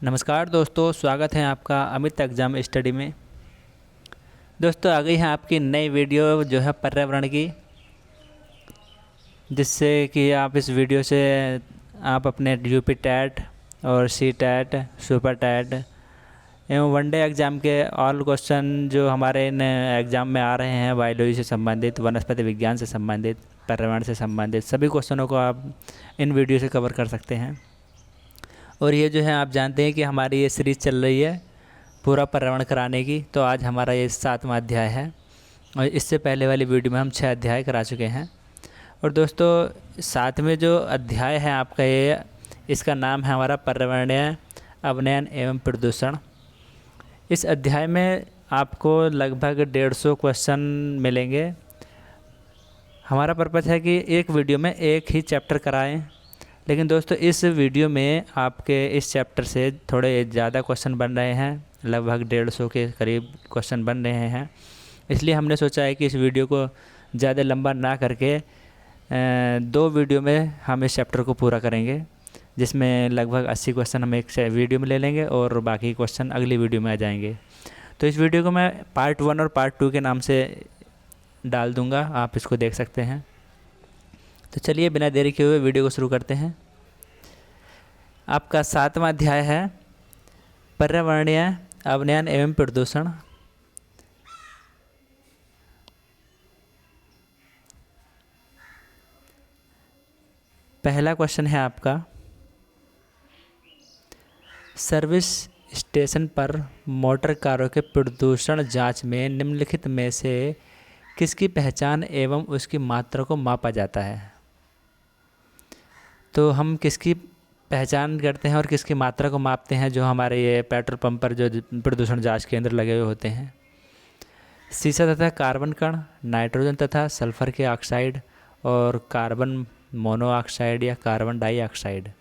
नमस्कार दोस्तों, स्वागत है आपका अमित एग्ज़ाम स्टडी में। दोस्तों आ गई है आपकी नई वीडियो जो है पर्यावरण की, जिससे कि आप इस वीडियो से आप अपने यूपी टैट और सी टैट, सुपर टैट एवं वनडे एग्ज़ाम के ऑल क्वेश्चन जो हमारे इन एग्ज़ाम में आ रहे हैं, बायोलॉजी से संबंधित, वनस्पति विज्ञान से संबंधित, पर्यावरण से संबंधित सभी क्वेश्चनों को आप इन वीडियो से कवर कर सकते हैं। और ये जो है आप जानते हैं कि हमारी ये सीरीज़ चल रही है पूरा पर्यावरण कराने की। तो आज हमारा ये 7वां अध्याय है और इससे पहले वाली वीडियो में हम 6 अध्याय करा चुके हैं। और दोस्तों 7वें जो अध्याय है आपका इसका नाम है हमारा पर्यावरणीय अवनयन एवं प्रदूषण। इस अध्याय में आपको लगभग 150 क्वेश्चन मिलेंगे। हमारा पर्पज़ है कि एक वीडियो में एक ही चैप्टर कराएं, लेकिन दोस्तों इस वीडियो में आपके इस चैप्टर से थोड़े ज़्यादा क्वेश्चन बन रहे हैं, लगभग 150 के करीब क्वेश्चन बन रहे हैं। इसलिए हमने सोचा है कि इस वीडियो को ज़्यादा लंबा ना करके 2 वीडियो में हम इस चैप्टर को पूरा करेंगे, जिसमें लगभग 80 क्वेश्चन हम एक वीडियो में ले लेंगे और बाकी क्वेश्चन अगली वीडियो में आ जाएंगे। तो इस वीडियो को मैं पार्ट 1 और पार्ट 2 के नाम से डाल दूँगा, आप इसको देख सकते हैं। तो चलिए बिना देरी किए हुए वीडियो को शुरू करते हैं। आपका 7वां अध्याय है पर्यावरणीय अवनयन एवं प्रदूषण। पहला क्वेश्चन है आपका, सर्विस स्टेशन पर मोटर कारों के प्रदूषण जांच में निम्नलिखित में से किसकी पहचान एवं उसकी मात्रा को मापा जाता है। तो हम किसकी पहचान करते हैं और किसकी मात्रा को मापते हैं जो हमारे ये पेट्रोल पंप पर जो प्रदूषण जांच केंद्र लगे हुए होते हैं। सीसा तथा कार्बन कण, नाइट्रोजन तथा सल्फर के ऑक्साइड और कार्बन मोनोऑक्साइड या कार्बन डाइऑक्साइड।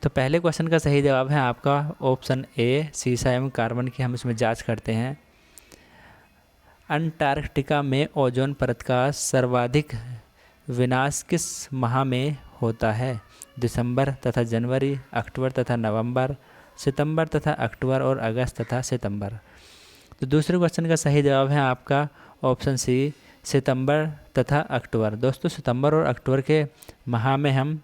तो पहले क्वेश्चन का सही जवाब है आपका ऑप्शन ए, सीसा एवं कार्बन की हम इसमें जाँच करते हैं। अंटार्कटिका में ओजोन परत का सर्वाधिक विनाश किस माह में होता है। दिसंबर तथा जनवरी, अक्टूबर तथा नवंबर, सितंबर तथा अक्टूबर और अगस्त तथा सितंबर। तो दूसरे क्वेश्चन का सही जवाब है आपका ऑप्शन सी, सितंबर तथा अक्टूबर। दोस्तों सितंबर और अक्टूबर के माह में हम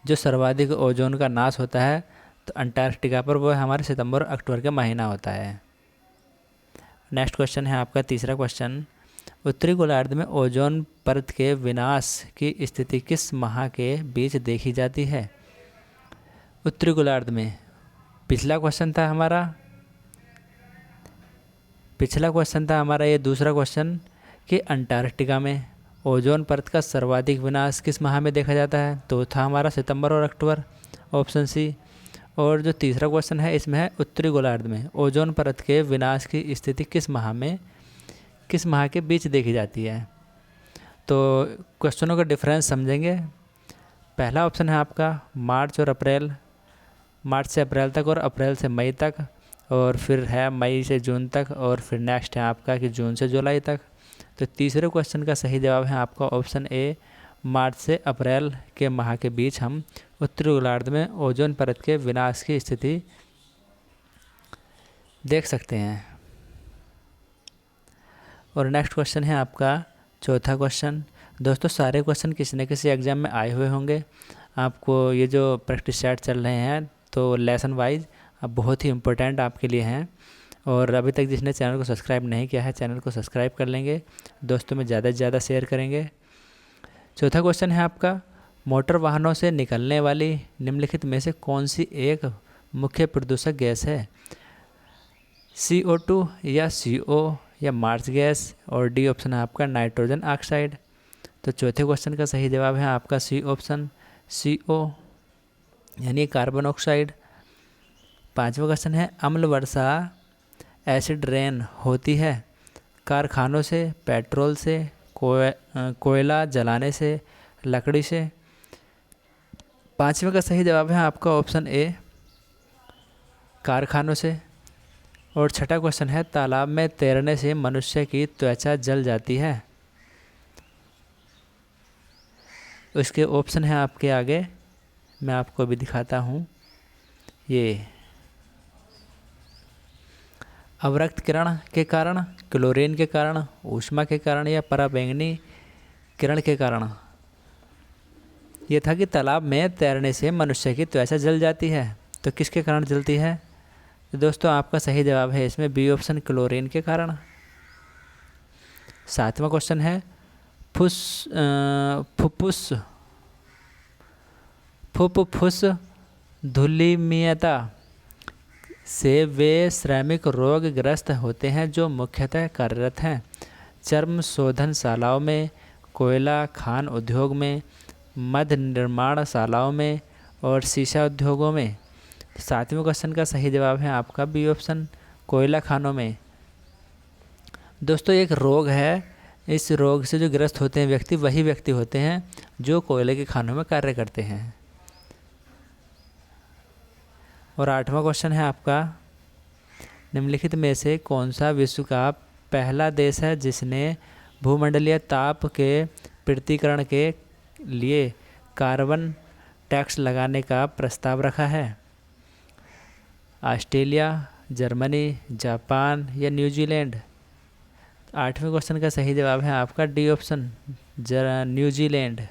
जो सर्वाधिक ओजोन का नाश होता है तो अंटार्कटिका पर, वो हमारे सितंबर और अक्टूबर का महीना होता है। नेक्स्ट क्वेश्चन है आपका तीसरा क्वेश्चन, उत्तरी गोलार्ध में ओजोन परत के विनाश की स्थिति किस माह के बीच देखी जाती है। उत्तरी गोलार्ध में, पिछला क्वेश्चन था हमारा ये दूसरा क्वेश्चन कि अंटार्कटिका में ओजोन परत का सर्वाधिक विनाश किस माह में देखा जाता है, तो था हमारा सितंबर और अक्टूबर, ऑप्शन सी। और जो तीसरा क्वेश्चन है इसमें है उत्तरी गोलार्ध में ओजोन परत के विनाश की स्थिति किस माह के बीच देखी जाती है। तो क्वेश्चनों का डिफरेंस समझेंगे। पहला ऑप्शन है आपका मार्च से अप्रैल तक और अप्रैल से मई तक, और फिर है मई से जून तक, और फिर नेक्स्ट है आपका कि जून से जुलाई तक। तो तीसरे क्वेश्चन का सही जवाब है आपका ऑप्शन ए, मार्च से अप्रैल के माह के बीच हम उत्तरी गोलार्ध में ओजोन परत के विनाश की स्थिति देख सकते हैं। और नेक्स्ट क्वेश्चन है आपका चौथा क्वेश्चन। दोस्तों सारे क्वेश्चन किसी न किसी एग्ज़ाम में आए हुए होंगे। आपको ये जो प्रैक्टिस सेट चल रहे हैं तो लेसन वाइज अब बहुत ही इम्पोर्टेंट आपके लिए हैं। और अभी तक जिसने चैनल को सब्सक्राइब नहीं किया है, चैनल को सब्सक्राइब कर लेंगे, दोस्तों में ज़्यादा से ज़्यादा शेयर करेंगे। चौथा क्वेश्चन है आपका, मोटर वाहनों से निकलने वाली निम्नलिखित में से कौन सी एक मुख्य प्रदूषक गैस है। CO2 या CO या मार्च गैस, और डी ऑप्शन है आपका नाइट्रोजन ऑक्साइड। तो चौथे क्वेश्चन का सही जवाब है आपका सी ऑप्शन, CO यानी कार्बन ऑक्साइड। पांचवा क्वेश्चन है, अम्ल वर्षा एसिड रेन होती है कारखानों से, पेट्रोल से, कोयला जलाने से, लकड़ी से। पांचवे का सही जवाब है आपका ऑप्शन ए, कारखानों से। और छठा क्वेश्चन है, तालाब में तैरने से मनुष्य की त्वचा जल जाती है। उसके ऑप्शन है आपके आगे, मैं आपको भी दिखाता हूँ। ये अवरक्त किरण के कारण, क्लोरीन के कारण, ऊष्मा के कारण या पराबैंगनी किरण के कारण? ये था कि तालाब में तैरने से मनुष्य की त्वचा जल जाती है, तो किसके कारण जलती है? तो दोस्तों आपका सही जवाब है इसमें बी ऑप्शन, क्लोरीन के कारण। 7वां क्वेश्चन है फुफ्फुस धूलिमीयता से वे श्रमिक रोगग्रस्त होते हैं जो मुख्यतः कार्यरत हैं चर्म शोधनशालाओं में, कोयला खान उद्योग में, मद्य निर्माणशालाओं में और शीशा उद्योगों में। 7वें क्वेश्चन का सही जवाब है आपका बी ऑप्शन, कोयला खानों में। दोस्तों एक रोग है, इस रोग से जो ग्रस्त होते हैं व्यक्ति, वही व्यक्ति होते हैं जो कोयले के खानों में कार्य करते हैं। और 8वां क्वेश्चन है आपका, निम्नलिखित में से कौन सा विश्व का पहला देश है जिसने भूमंडलीय ताप के पृथक्करण के लिए कार्बन टैक्स लगाने का प्रस्ताव रखा है? ऑस्ट्रेलिया, जर्मनी, जापान या न्यूजीलैंड? 8वें क्वेश्चन का सही जवाब है आपका डी ऑप्शन, न्यूजीलैंड।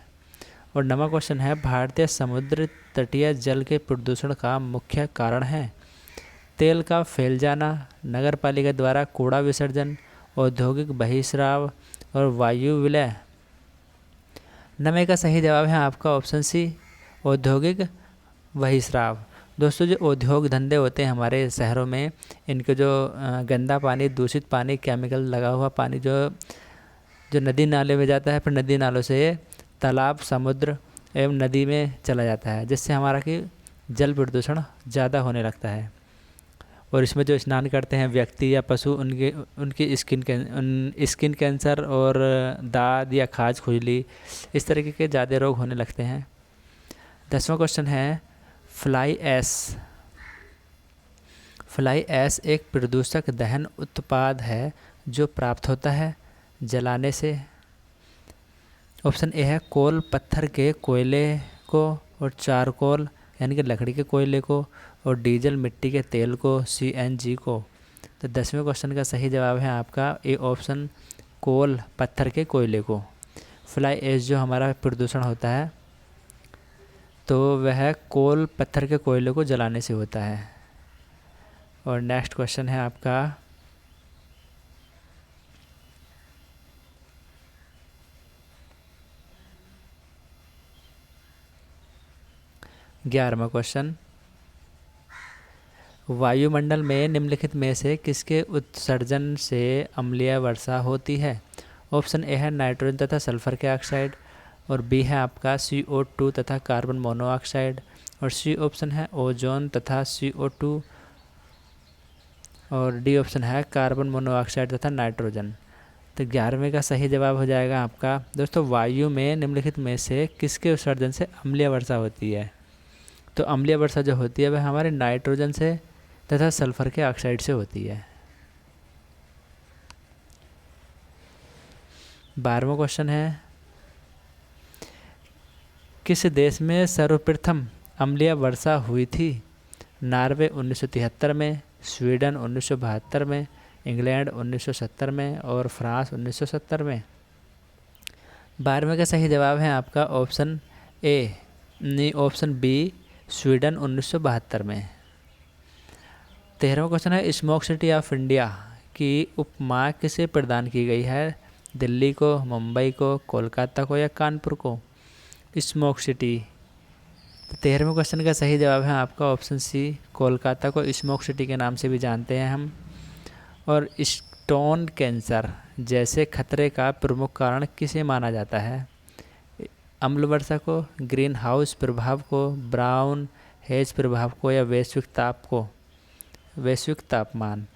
और 9वां क्वेश्चन है, भारतीय समुद्र तटीय जल के प्रदूषण का मुख्य कारण है? तेल का फैल जाना, नगरपालिका द्वारा कूड़ा विसर्जन, औद्योगिक बहिस्राव और वायु विलय? 9वें का सही जवाब है आपका ऑप्शन सी, औद्योगिक बहिस्राव। दोस्तों जो उद्योग धंधे होते हैं हमारे शहरों में, इनके जो गंदा पानी, दूषित पानी, केमिकल लगा हुआ पानी जो नदी नाले में जाता है, फिर नदी नालों से तालाब, समुद्र एवं नदी में चला जाता है, जिससे हमारा कि जल प्रदूषण ज़्यादा होने लगता है। और इसमें जो स्नान करते हैं व्यक्ति या पशु, उनकी स्किन कैंसर और दाद या खाज खुजली, इस तरीके के ज़्यादा रोग होने लगते हैं। 10वां क्वेश्चन है, फ्लाई ऐश एक प्रदूषक दहन उत्पाद है जो प्राप्त होता है जलाने से? ऑप्शन ए है कोल पत्थर के कोयले को और चारकोल यानी कि लकड़ी के कोयले को, और डीजल मिट्टी के तेल को, CNG को। तो 10वें क्वेश्चन का सही जवाब है आपका ए ऑप्शन, कोल पत्थर के कोयले को। फ्लाई ऐश जो हमारा प्रदूषण होता है तो वह कोल पत्थर के कोयले को जलाने से होता है। और नेक्स्ट क्वेश्चन है आपका 11वां क्वेश्चन, वायुमंडल में निम्नलिखित में से किसके उत्सर्जन से अम्लीय वर्षा होती है? ऑप्शन ए है नाइट्रोजन तथा सल्फर के ऑक्साइड, और बी है आपका CO2 तथा कार्बन मोनोऑक्साइड, और सी ऑप्शन है ओजोन तथा CO2, और डी ऑप्शन है कार्बन मोनोऑक्साइड तथा नाइट्रोजन। तो 11वें का सही जवाब हो जाएगा आपका दोस्तों, वायु में निम्नलिखित में से किसके उत्सर्जन से अम्लीय वर्षा होती है? तो अम्लीय वर्षा जो होती है वह हमारे नाइट्रोजन से तथा सल्फर के ऑक्साइड से होती है। 12वां क्वेश्चन है, किस देश में सर्वप्रथम अम्लीय वर्षा हुई थी? नॉर्वे 1973 में, स्वीडन 1972 में, इंग्लैंड 1970 में और फ्रांस 1970 में। 12वें का सही जवाब है आपका ऑप्शन ए, नहीं ऑप्शन बी, स्वीडन 1972 में। 13वां क्वेश्चन है, स्मोक सिटी ऑफ इंडिया की उपमा किसे प्रदान की गई है? दिल्ली को, मुंबई को, कोलकाता को या कानपुर को? Smoke city. 13वें क्वेश्चन का सही जवाब है आपका ऑप्शन सी, कोलकाता को स्मोक सिटी के नाम से भी जानते हैं हम। और स्टोन कैंसर जैसे खतरे का प्रमुख कारण किसे माना जाता है? अम्ल वर्षा को, ग्रीन हाउस प्रभाव को, ब्राउन हेज प्रभाव को या वैश्विक तापमान।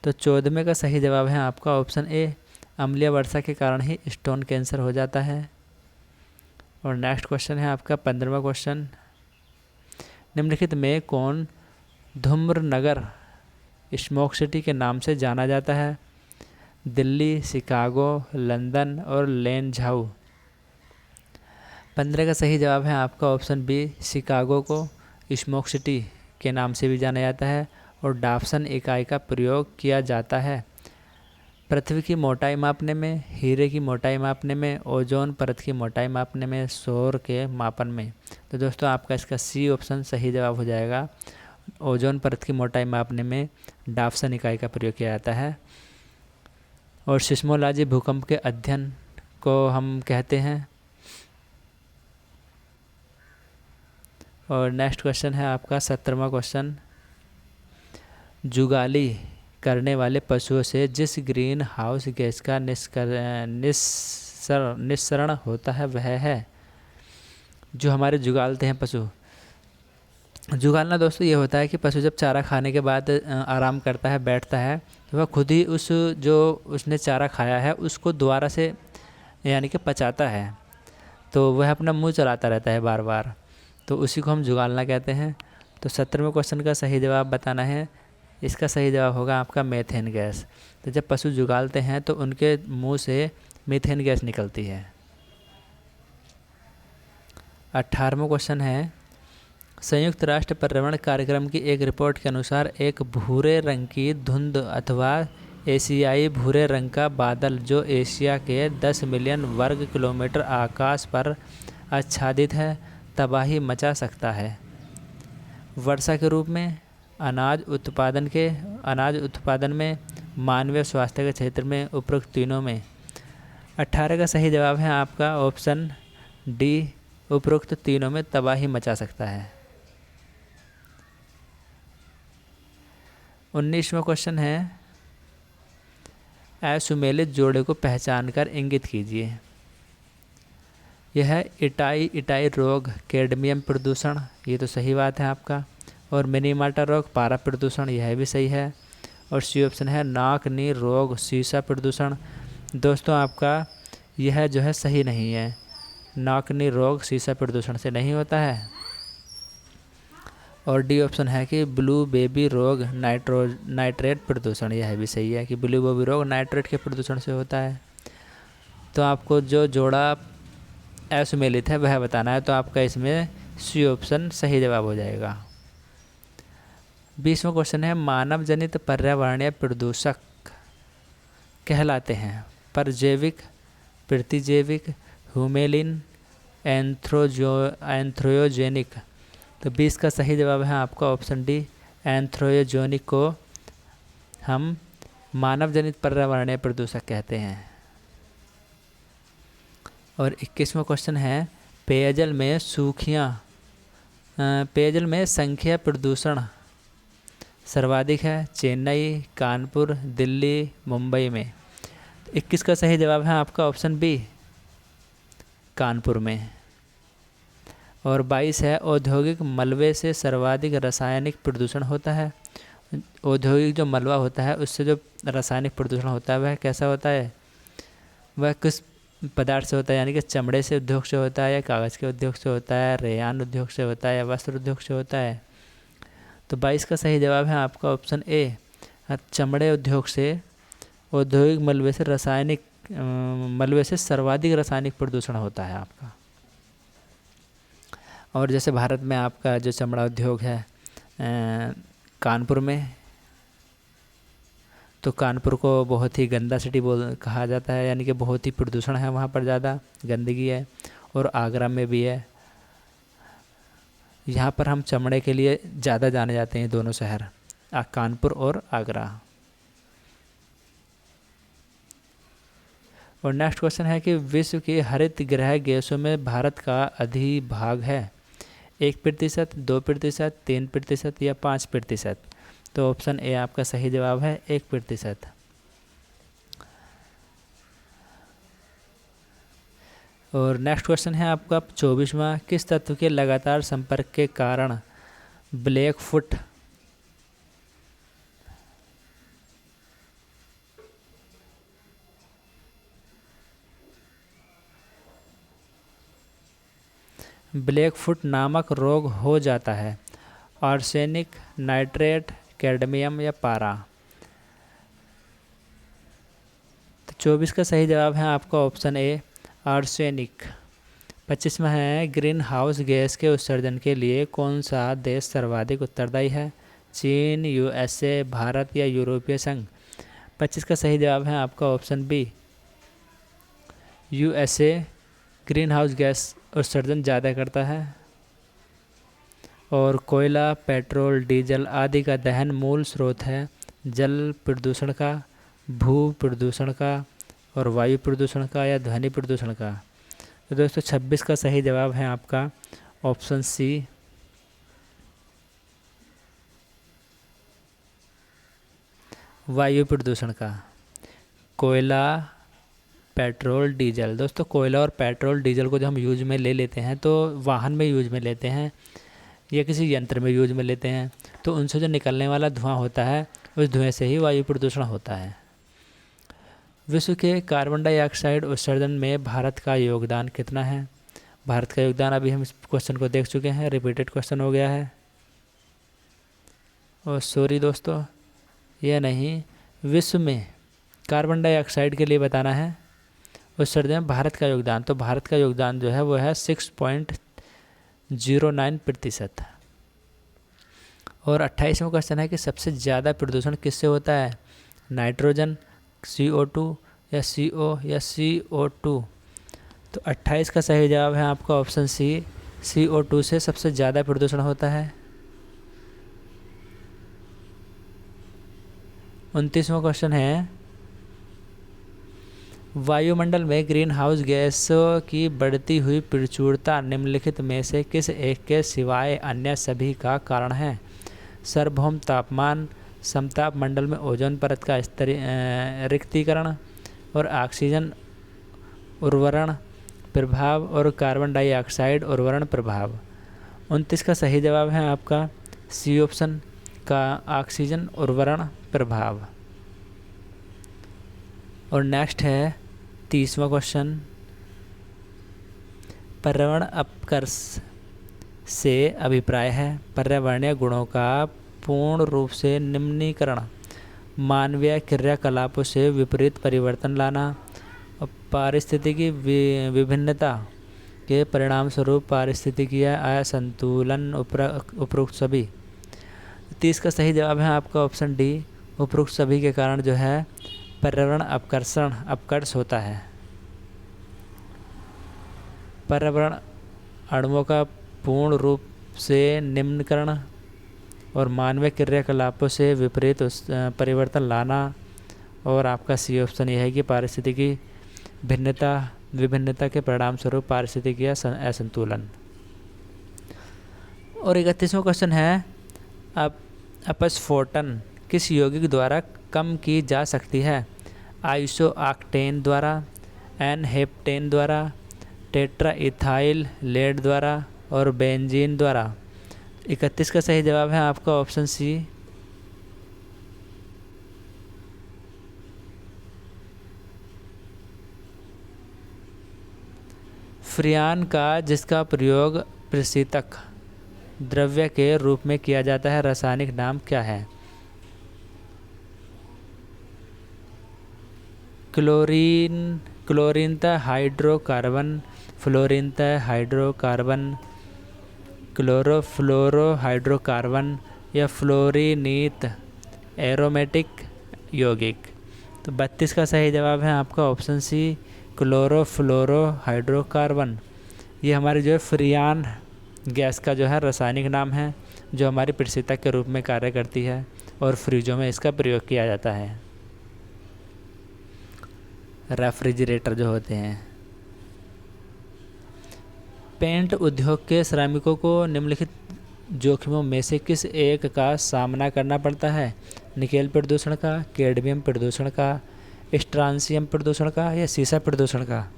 तो 14वें का सही जवाब है आपका ऑप्शन ए, अम्लीय वर्षा के कारण ही स्टोन कैंसर हो जाता है। और नेक्स्ट क्वेश्चन है आपका 15वां क्वेश्चन, निम्नलिखित में कौन धूम्रनगर स्मोक सिटी के नाम से जाना जाता है? दिल्ली, शिकागो, लंदन और लेनझाऊ। 15 का सही जवाब है आपका ऑप्शन बी, शिकागो को स्मोक सिटी के नाम से भी जाना जाता है और डाप्सन इकाई का प्रयोग किया जाता है पृथ्वी की मोटाई मापने में, हीरे की मोटाई मापने में, ओजोन परत की मोटाई मापने में, सौर के मापन में। तो दोस्तों आपका इसका सी ऑप्शन सही जवाब हो जाएगा। ओजोन परत की मोटाई मापने में डाप्सन इकाई का प्रयोग किया जाता है। और सिस्मोलॉजी भूकंप के अध्ययन को हम कहते हैं। और नेक्स्ट क्वेश्चन है आपका 17वां क्वेश्चन, जुगाली करने वाले पशुओं से जिस ग्रीन हाउस गैस का निस्सरण होता है वह है। जो हमारे जुगालते हैं पशु, जुगालना दोस्तों ये होता है कि पशु जब चारा खाने के बाद आराम करता है, बैठता है, तो वह खुद ही उस जो उसने चारा खाया है उसको दोबारा से यानी कि पचाता है। तो वह अपना मुंह चलाता रहता है बार बार, तो उसी को हम जुगालना कहते हैं। तो 17वें क्वेश्चन का सही जवाब बताना है। इसका सही जवाब होगा आपका मीथेन गैस। तो जब पशु जुगालते हैं तो उनके मुंह से मीथेन गैस निकलती है। 18वां क्वेश्चन है, संयुक्त राष्ट्र पर्यावरण कार्यक्रम की एक रिपोर्ट के अनुसार एक भूरे रंग की धुंध अथवा एशियाई भूरे रंग का बादल जो एशिया के 10 मिलियन वर्ग किलोमीटर आकाश पर आच्छादित है तबाही मचा सकता है। वर्षा के रूप में, अनाज उत्पादन में, मानवीय स्वास्थ्य के क्षेत्र में, उपरोक्त तीनों में। 18 का सही जवाब है आपका ऑप्शन डी, उपरोक्त तीनों में तबाही मचा सकता है। 19वां क्वेश्चन है, असुमेलित जोड़े को पहचान कर इंगित कीजिए। यह है इटाई रोग, कैडमियम प्रदूषण, ये तो सही बात है आपका। और मिनीमाटा रोग, पारा प्रदूषण, यह भी सही है। और सी ऑप्शन है नाक-नी रोग, सीसा प्रदूषण। दोस्तों आपका यह जो है सही नहीं है, नाक-नी रोग सीसा प्रदूषण से नहीं होता है। और डी ऑप्शन है कि ब्लू बेबी रोग, नाइट्रेट प्रदूषण, यह भी सही है कि ब्लू बेबी रोग नाइट्रेट के प्रदूषण से होता है। तो आपको जो जोड़ा असुमेलित है वह बताना है, तो आपका इसमें सी ऑप्शन सही जवाब हो जाएगा। 20वां क्वेश्चन है, मानव जनित पर्यावरणीय प्रदूषक कहलाते हैं परजैविक, प्रतिजैविक, ह्यूमेलिन, एंथ्रोयोजेनिक। तो 20 का सही जवाब है आपका ऑप्शन डी, एंथ्रोयोजेनिक को हम मानव जनित पर्यावरणीय प्रदूषक कहते हैं। और 21वां क्वेश्चन है, पेयजल में संख्या प्रदूषण सर्वाधिक है चेन्नई, कानपुर, दिल्ली, मुंबई में। 21 का सही जवाब है आपका ऑप्शन बी, कानपुर में। और 22 है, औद्योगिक मलबे से सर्वाधिक रासायनिक प्रदूषण होता है। औद्योगिक जो मलबा होता है उससे जो रासायनिक प्रदूषण होता है वह कैसा होता है, वह किस पदार्थ से होता है, यानी कि चमड़े से उद्योग से होता है या कागज़ के उद्योग से होता है, रेयान उद्योग से होता है या वस्त्र उद्योग से होता है। तो 22 का सही जवाब है आपका ऑप्शन ए, चमड़े उद्योग से, औद्योगिक मलबे से सर्वाधिक रासायनिक प्रदूषण होता है आपका। और जैसे भारत में आपका जो चमड़ा उद्योग है कानपुर में, तो कानपुर को बहुत ही गंदा सिटी कहा जाता है, यानी कि बहुत ही प्रदूषण है वहाँ पर, ज़्यादा गंदगी है। और आगरा में भी है। यहाँ पर हम चमड़े के लिए ज़्यादा जाने जाते हैं दोनों शहर, कानपुर और आगरा। और नेक्स्ट क्वेश्चन है कि विश्व के हरित गृह गैसों में भारत का अधिभाग है 1%, 2%, 3% या 5%। तो ऑप्शन ए आपका सही जवाब है 1%। और नेक्स्ट क्वेश्चन है आपका 24वां, किस तत्व के लगातार संपर्क के कारण ब्लैकफुट नामक रोग हो जाता है? आर्सेनिक, नाइट्रेट, कैडमियम या पारा। तो 24 का सही जवाब है आपका ऑप्शन ए, आर्सेनिक। 25वां है ग्रीन हाउस गैस के उत्सर्जन के लिए कौन सा देश सर्वाधिक उत्तरदायी है? चीन, यूएसए, भारत या यूरोपीय संघ? 25 का सही जवाब है आपका option B, USA green house gas उत्सर्जन ज़्यादा करता है। और कोयला, पेट्रोल, डीजल आदि का दहन मूल स्रोत है जल प्रदूषण का, भू प्रदूषण का और वायु प्रदूषण का या ध्वनि प्रदूषण का? तो दोस्तों 26 का सही जवाब है आपका ऑप्शन सी, वायु प्रदूषण का। कोयला, पेट्रोल, डीजल। दोस्तों कोयला और पेट्रोल डीजल को जब हम यूज में ले लेते हैं तो वाहन में यूज में लेते हैं या किसी यंत्र में यूज में लेते हैं, तो उनसे जो निकलने वाला धुआं होता है उस धुएं से ही वायु प्रदूषण होता है। विश्व के कार्बन डाइऑक्साइड उत्सर्जन में भारत का योगदान कितना है? भारत का योगदान अभी हम इस क्वेश्चन को देख चुके हैं, रिपीटेड क्वेश्चन हो गया है। और सॉरी दोस्तों, यह नहीं, विश्व में कार्बन डाइऑक्साइड के लिए बताना है उत्सर्जन में भारत का योगदान। तो भारत का योगदान जो है वो है 6.09%। और 28वां क्वेश्चन है कि सबसे ज़्यादा प्रदूषण किससे होता है? नाइट्रोजन, CO2 या CO या CO2? तो 28 का सही जवाब है आपका ऑप्शन सी, CO2 से सबसे ज़्यादा प्रदूषण होता है। 29वां क्वेश्चन है वायुमंडल में ग्रीन हाउस गैसों की बढ़ती हुई प्रचुरता निम्नलिखित में से किस एक के सिवाय अन्य सभी का कारण है? सार्वभौम तापमान, समताप मंडल में ओजोन परत का रिक्तीकरण और ऑक्सीजन उर्वरण प्रभाव और कार्बन डाइऑक्साइड उर्वरण प्रभाव? 29 का सही जवाब है आपका सी ऑप्शन का ऑक्सीजन उर्वरण प्रभाव। और नेक्स्ट है 30वां क्वेश्चन, पर्यावरण अपकर्ष से अभिप्राय है पर्यावरणीय गुणों का पूर्ण रूप से निम्नीकरण, मानवीय क्रियाकलापों से विपरीत परिवर्तन लाना और पारिस्थितिकी विभिन्नता के परिणाम स्वरूप पारिस्थितिकीय असंतुलन उपरोक्त सभी। 30 का सही जवाब है आपका ऑप्शन डी, उपरोक्त सभी के कारण जो है पर्यावरण अपकर्ष होता है। पर्यावरण अणुओं का पूर्ण रूप से निम्नीकरण और मानवीय क्रियाकलापों से विपरीत परिवर्तन लाना। और आपका सी ऑप्शन यह है कि पारिस्थितिकी विभिन्नता के परिणाम स्वरूप पारिस्थितिकीय असंतुलन। और 31वां क्वेश्चन है अपस्फोटन किस यौगिक द्वारा कम की जा सकती है? आइसोऑक्टेन द्वारा, एन-हेप्टेन द्वारा, टेट्राइथाइल लेड द्वारा और बेंजीन द्वारा? 31 का सही जवाब है आपका ऑप्शन सी, फ्रियान का, जिसका प्रयोग प्रशीतक द्रव्य के रूप में किया जाता है, रासायनिक नाम क्या है? क्लोरीनतः हाइड्रोकार्बन, फ्लोरीनतः हाइड्रोकार्बन, क्लोरोफ्लोरोहाइड्रोकार्बन या फ्लोरीनीत एरोमेटिक यौगिक? तो 32 का सही जवाब है आपका ऑप्शन सी, क्लोरोफ्लोरोहाइड्रोकार्बन। ये हमारी जो है फ्रियान गैस का जो है रासायनिक नाम है, जो हमारी प्रशीतक के रूप में कार्य करती है और फ्रिजों में इसका प्रयोग किया जाता है, रेफ्रिजरेटर जो होते हैं। पेंट उद्योग के श्रमिकों को निम्नलिखित जोखिमों में से किस एक का सामना करना पड़ता है? निकेल प्रदूषण का, कैडमियम प्रदूषण का, स्ट्रांसियम प्रदूषण का या सीसा प्रदूषण का?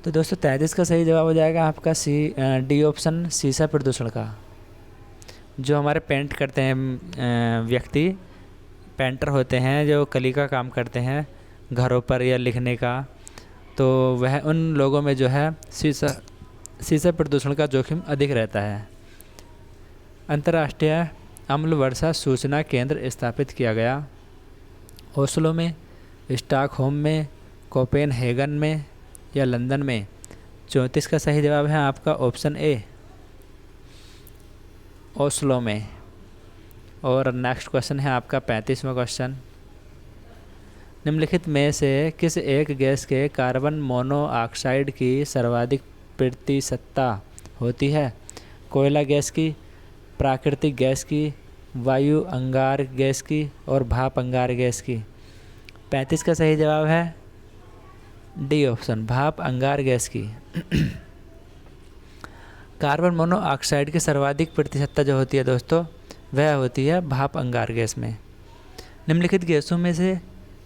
तो दोस्तों 33 का सही जवाब हो जाएगा आपका डी ऑप्शन, सीसा प्रदूषण का। जो हमारे पेंट करते हैं व्यक्ति, पेंटर होते हैं जो कली का काम करते हैं घरों पर या लिखने का, तो वह उन लोगों में जो है सीसा प्रदूषण का जोखिम अधिक रहता है। अंतर्राष्ट्रीय अम्ल वर्षा सूचना केंद्र स्थापित किया गया ओस्लो में, स्टॉकहोम में, कोपेनहेगन में या लंदन में? 34 का सही जवाब है आपका ऑप्शन ए, ओस्लो में। और नेक्स्ट क्वेश्चन है आपका 35वां क्वेश्चन। निम्नलिखित में से किस एक गैस के कार्बन मोनोऑक्साइड की सर्वाधिक प्रतिशतता होती है? कोयला गैस की, प्राकृतिक गैस की, वायु अंगार गैस की और भाप अंगार गैस की। 35 का सही जवाब है डी ऑप्शन, भाप अंगार गैस की। कार्बन मोनोऑक्साइड की सर्वाधिक प्रतिशतता जो होती है दोस्तों, वह होती है भाप अंगार गैस में। निम्नलिखित गैसों में से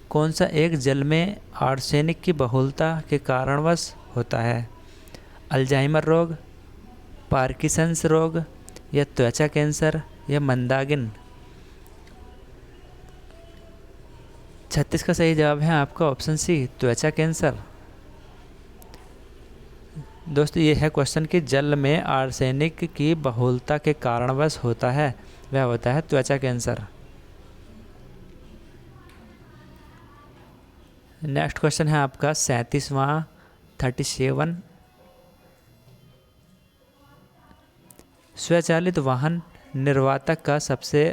कौन सा एक जल में आर्सेनिक की बहुलता के कारणवश होता है? अल्जाइमर रोग, पार्किंसंस रोग, या त्वचा कैंसर, या मंदाग्नि। 36 का सही जवाब है आपका ऑप्शन सी, त्वचा कैंसर। दोस्तों ये है क्वेश्चन कि जल में आर्सेनिक की बहुलता के कारणवश होता है, वह होता है त्वचा कैंसर। नेक्स्ट क्वेश्चन है आपका 37वां 37। स्वचालित वाहन निर्वातक का सबसे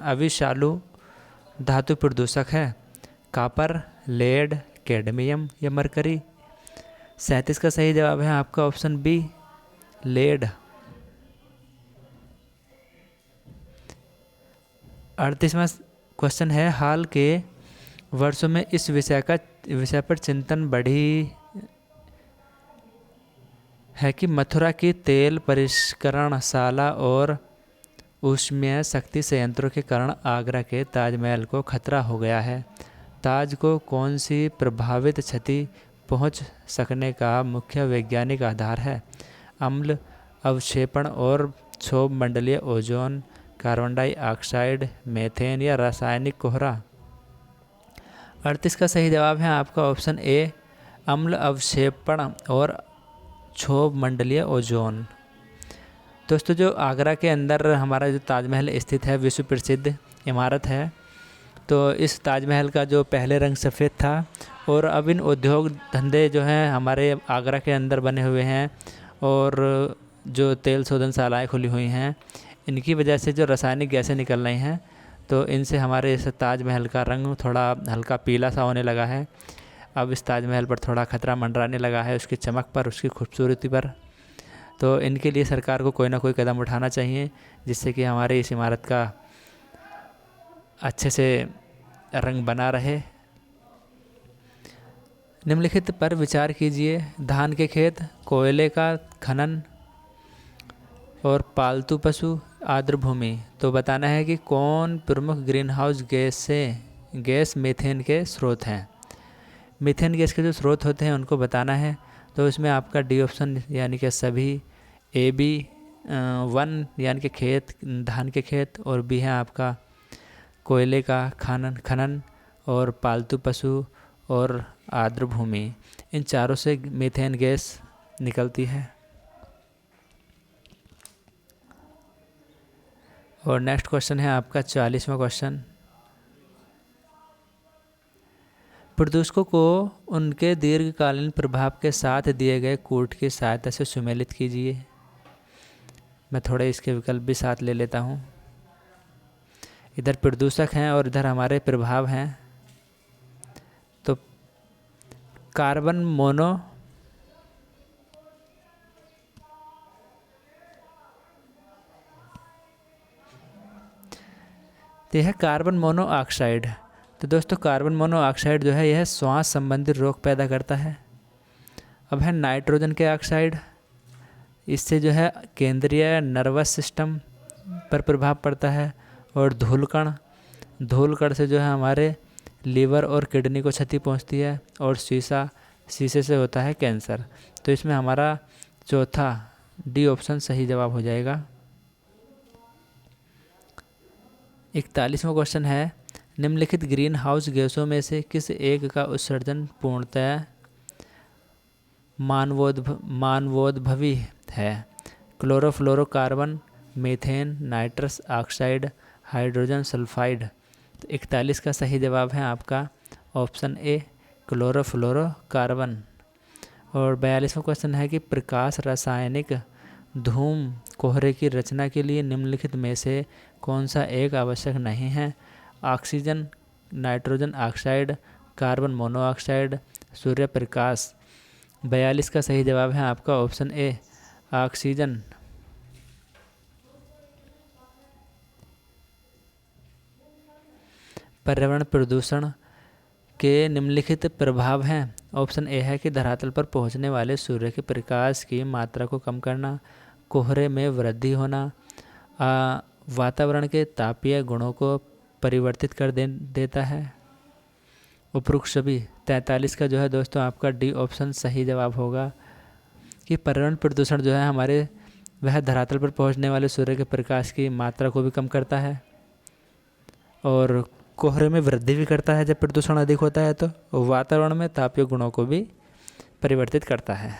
अविषालु धातु प्रदूषक है? कॉपर, लेड, कैडमियम या मरकरी। 37 का सही जवाब है आपका ऑप्शन बी, लेड। 38वां क्वेश्चन है, हाल के वर्षों में इस विषय पर चिंतन बढ़ी है कि मथुरा की तेल परिष्करणशाला और ऊष्मीय शक्ति संयंत्रों के कारण आगरा के ताजमहल को खतरा हो गया है। ताज को कौन सी प्रभावित क्षति पहुंच सकने का मुख्य वैज्ञानिक आधार है? अम्ल अवक्षेपण और क्षोभ मंडलीय ओजोन, कार्बन डाइऑक्साइड, मीथेन या रासायनिक कोहरा। 38 का सही जवाब है आपका ऑप्शन ए, अम्ल अवक्षेपण और क्षोभ मंडलीय ओजोन। दोस्तों जो आगरा के अंदर हमारा जो ताजमहल स्थित है, विश्व प्रसिद्ध इमारत है, तो इस ताजमहल का जो पहले रंग सफ़ेद था और अब इन उद्योग धंधे जो हैं हमारे आगरा के अंदर बने हुए हैं और जो तेल शोधनशालाएँ खुली हुई हैं, इनकी वजह से जो रासायनिक गैसें निकल रही हैं, तो इनसे हमारे इस ताजमहल का रंग थोड़ा हल्का पीला सा होने लगा है। अब इस ताजमहल पर थोड़ा खतरा मंडराने लगा है, उसकी चमक पर, उसकी खूबसूरती पर। तो इनके लिए सरकार को कोई ना कोई कदम उठाना चाहिए, जिससे कि हमारे इस इमारत का अच्छे से रंग बना रहे। निम्नलिखित पर विचार कीजिए, धान के खेत, कोयले का खनन और पालतू पशु, आर्द्र भूमि। तो बताना है कि कौन प्रमुख ग्रीनहाउस गैस मीथेन के स्रोत हैं। मीथेन गैस के जो स्रोत होते हैं उनको बताना है। तो इसमें आपका डी ऑप्शन यानी कि सभी, ए बी 1 यानी कि खेत, धान के खेत, और बी है आपका कोयले का खनन और पालतू पशु और आर्द्र भूमि। इन चारों से मीथेन गैस निकलती है। और नेक्स्ट क्वेश्चन है आपका 40वां क्वेश्चन। प्रदूषकों को उनके दीर्घकालीन प्रभाव के साथ दिए गए कूट की सहायता से सुमेलित कीजिए। मैं थोड़े इसके विकल्प भी साथ ले लेता हूँ। इधर प्रदूषक हैं और इधर हमारे प्रभाव हैं। तो कार्बन मोनो यह है कार्बन मोनोऑक्साइड। तो दोस्तों कार्बन मोनोऑक्साइड जो है यह श्वास संबंधी रोग पैदा करता है। अब है नाइट्रोजन के ऑक्साइड, इससे जो है केंद्रीय नर्वस सिस्टम पर प्रभाव पड़ता है। और धूलकण से जो है हमारे लीवर और किडनी को क्षति पहुंचती है। और शीशे से होता है कैंसर। तो इसमें हमारा चौथा डी ऑप्शन सही जवाब हो जाएगा। 41वां क्वेश्चन है, निम्नलिखित ग्रीन हाउस गैसों में से किस एक का उत्सर्जन पूर्णतः मानवोद्भवी है? Chlorofluorocarbon, methane, nitrous oxide, hydrogen sulphide. तो 41 का सही जवाब है आपका ऑप्शन ए, क्लोरोफ्लोरोकार्बन। और 42वां क्वेश्चन है कि प्रकाश रासायनिक धूम कोहरे की रचना के लिए निम्नलिखित में से कौन सा एक आवश्यक नहीं है? Oxygen, nitrogen oxide, carbon monoxide, सूर्य प्रकाश। 42 का सही जवाब है आपका ऑप्शन ए, ऑक्सीजन। पर्यावरण प्रदूषण के निम्नलिखित प्रभाव हैं। ऑप्शन ए है कि धरातल पर पहुंचने वाले सूर्य के प्रकाश की मात्रा को कम करना, कोहरे में वृद्धि होना, वातावरण के तापीय गुणों को परिवर्तित कर देता है। उपरोक्त सभी 43 का जो है दोस्तों आपका डी ऑप्शन सही जवाब होगा कि पर्यावरण प्रदूषण जो है हमारे वह धरातल पर पहुंचने वाले सूर्य के प्रकाश की मात्रा को भी कम करता है और कोहरे में वृद्धि भी करता है जब प्रदूषण अधिक होता है, तो वातावरण में तापीय गुणों को भी परिवर्तित करता है।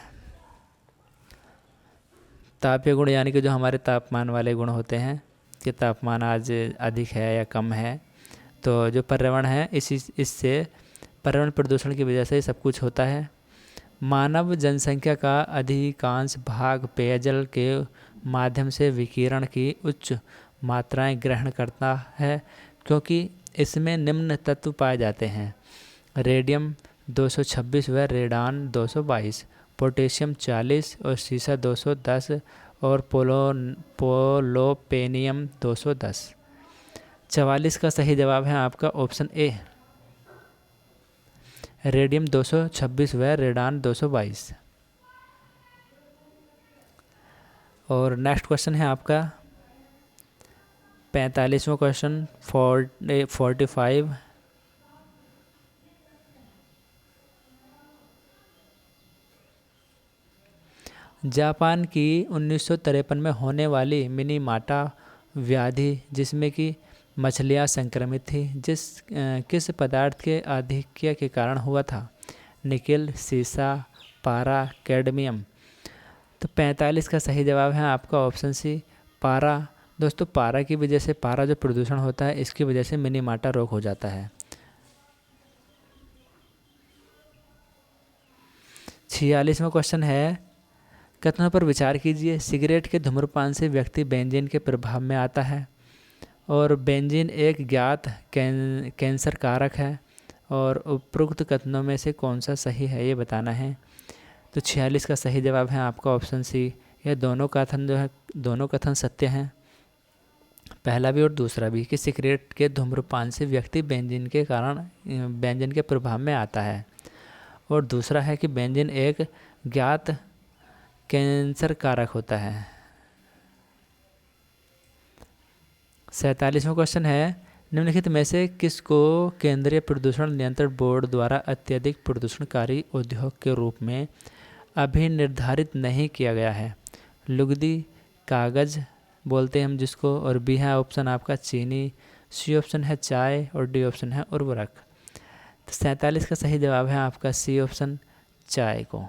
तापीय गुण यानी कि जो हमारे तापमान वाले गुण होते हैं कि तापमान आज अधिक है या कम है, तो जो पर्यावरण है इससे पर्यावरण प्रदूषण की वजह से ही सब कुछ होता है। मानव जनसंख्या का अधिकांश भाग पेयजल के माध्यम से विकिरण की उच्च मात्राएं ग्रहण करता है क्योंकि इसमें निम्न तत्व पाए जाते हैं: रेडियम 226 व रेडान 222, पोटेशियम 40 और सीसा 210 और पोलोपेनियम 210। 44 का सही जवाब है आपका ऑप्शन ए, रेडियम 226 व रेडान 222। और नेक्स्ट क्वेश्चन है आपका 45वां क्वेश्चन 45। जापान की 1953 में होने वाली मिनीमाटा व्याधि जिसमें कि मछलियां संक्रमित थी किस पदार्थ के आधिक्य के कारण हुआ था? निकेल, सीसा, पारा, कैडमियम। तो 45 का सही जवाब है आपका ऑप्शन सी, पारा। दोस्तों पारा की वजह से, पारा जो प्रदूषण होता है इसकी वजह से मिनीमाटा रोग हो जाता है। 46वां क्वेश्चन है, कथनों पर विचार कीजिए। सिगरेट के धूम्रपान से व्यक्ति बेंजीन के प्रभाव में आता है और बेंजीन एक ज्ञात कैंसर कारक है और उपरोक्त कथनों में से कौन सा सही है ये बताना है। तो 46 का सही जवाब है आपका ऑप्शन सी। यह दोनों कथन जो है, दोनों कथन सत्य हैं, पहला भी और दूसरा भी, कि सिगरेट के धूम्रपान से व्यक्ति बेंजीन के प्रभाव में आता है और दूसरा है कि बेंजीन एक ज्ञात कैंसर कारक होता है। 47वां क्वेश्चन है, निम्नलिखित में से किसको केंद्रीय प्रदूषण नियंत्रण बोर्ड द्वारा अत्यधिक प्रदूषणकारी उद्योग के रूप में अभी निर्धारित नहीं किया गया है? लुगदी, कागज़ बोलते हैं हम जिसको, और बी है ऑप्शन आपका चीनी, सी ऑप्शन है चाय और डी ऑप्शन है उर्वरक। तो 47 का सही जवाब है आपका सी ऑप्शन, चाय को।